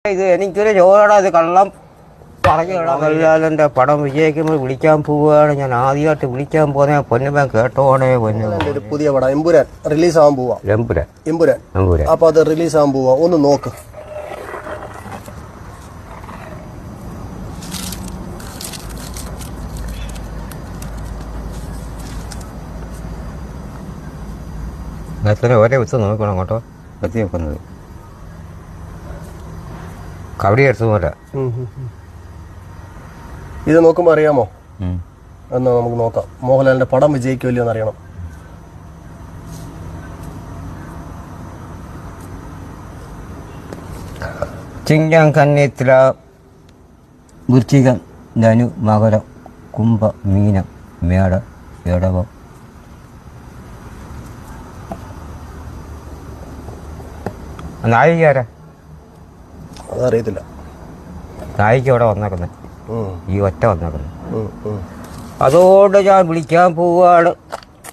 ഇത് എനിക്കൊരു ചോടാ, ഇത് കള്ളം പറഞ്ഞ പടം വിജയിക്കുമ്പോൾ വിളിക്കാൻ പോവുകയാണ്. ഞാൻ ആദ്യമായിട്ട് വിളിക്കാൻ പോന്നെ പൊന്നുമൻ കേട്ടോണേ. ഒരു പുതിയ പടം എമ്പുരാൻ റിലീസ് ആവാൻ പോവാ. എമ്പുരാൻ അപ്പൊ അത് റിലീസ് ആവാൻ പോവാ. ഒന്ന് നോക്ക്. ഒരേ വെച്ച് നോക്കണം കേട്ടോ. എത്തി വെക്കുന്നത് കബഡി എടുത്തു പോലെ. ഇത് നോക്കുമ്പോ അറിയാമോ? എന്നാ നമുക്ക് നോക്കാം. മോഹൻലാലിന്റെ പടം വിജയിക്കുമല്ലോ എന്നറിയണം. ചിങ്ങം കന്നിത്തില വൃശ്ചികം ധനു മകരം കുംഭ മീനം മേട ഇടവം. നായിക ആരാ? അതറിയത്തില്ല. നായിക ഇവിടെ വന്നേക്കുന്നത്, ഈ ഒറ്റ വന്നേക്കുന്നത്. അതുകൊണ്ട് ഞാൻ വിളിക്കാൻ പോവുകയാണ്.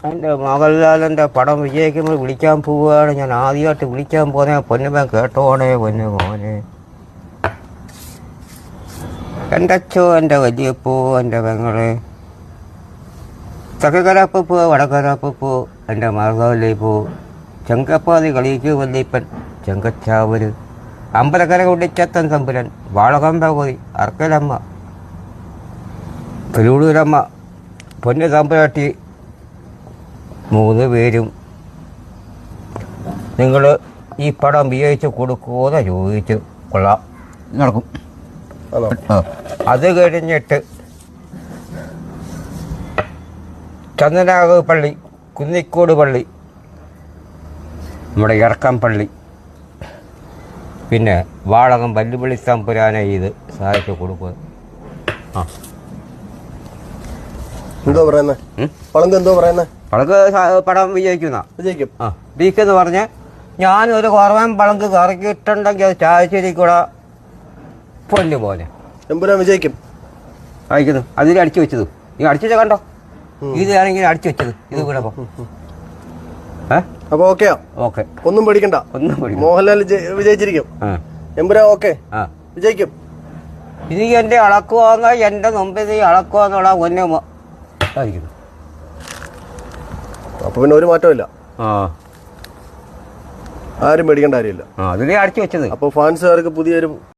എൻ്റെ മോഹൻലാലിൻ്റെ പടം വിജയിക്കുമ്പോൾ വിളിക്കാൻ പോവുകയാണ്. ഞാൻ ആദ്യമായിട്ട് വിളിക്കാൻ പോന്നെ പൊന്നുമൻ കേട്ടോണേ. പൊന്നു മോനെ, എൻ്റെ അച്ഛോ, എൻ്റെ വലിയപ്പോ, എൻ്റെ പെങ്ങളെ, തെക്കക്കരപ്പൂ വടക്കരപ്പൂ, എൻ്റെ മറുകലിപ്പൂ, ചെങ്കപ്പാതി കളിക്ക് വല്ലിപ്പൻ, ചെങ്കച്ചാവര്, അമ്പലക്കര കുടിച്ചത്തൻ തമ്പുരൻ, വാളകം ഭഗവതി, അർക്കലമ്മ, കലൂടൂരമ്മ, പൊന്നു തമ്പുരാട്ടി, 3 പേരും നിങ്ങൾ ഈ പടം വിജയിച്ച് കൊടുക്കുമോന്ന് ചോദിച്ചു. കൊള്ളാം, നടക്കും. അത് കഴിഞ്ഞിട്ട് ചന്ദനാഗ് പള്ളി, കുന്നിക്കോട് പള്ളി, നമ്മുടെ ഇറക്കം പള്ളി, പിന്നെ വാളകം വല്ലുവിളി തമ്പുരാനെ ഇത് സഹായിച്ചു കൊടുക്കുക. എന്തോ പറയുന്നത്? എന്തോ പറയുന്നത്? പളങ്ക് പടം വിജയിക്കുന്ന വിജയിക്കും. എന്ന് പറഞ്ഞ് ഞാനൊരു കുറവൻ പളങ്ക് കറക്കിയിട്ടുണ്ടെങ്കിൽ അത് ചായശ്ശേരിക്കൂടെ പൊന്നു പോലെ എമ്പുരാൻ വിജയിക്കും. അയക്കുന്നു. അതിൽ അടിച്ചു വെച്ചത് നീ അടിച്ചു കണ്ടോ? ഇതാണെങ്കിൽ അടിച്ചു വെച്ചത് ഇത് കൂടെ. അപ്പൊ ഓക്കെ, ഒന്നും പേടിക്കണ്ട. മോഹൻലാൽ വിജയിച്ചിരിക്കും. എമ്പുരാൻ ഓക്കെ വിജയിക്കും. ഇനി എന്റെ അളക്കുവാന്ന്, എന്റെ മുമ്പിൽ നീ അളക്കുവാന്നുള്ള പൊന്നു ആയിരിക്കുന്നു. അപ്പൊ പിന്നെ ഒരു മാറ്റമില്ല. ആരും പേടിക്കേണ്ട കാര്യമില്ല. അതിലേ അടിച്ചു വെച്ചത്. അപ്പൊ ഫാൻസുകാർക്ക് പുതിയൊരു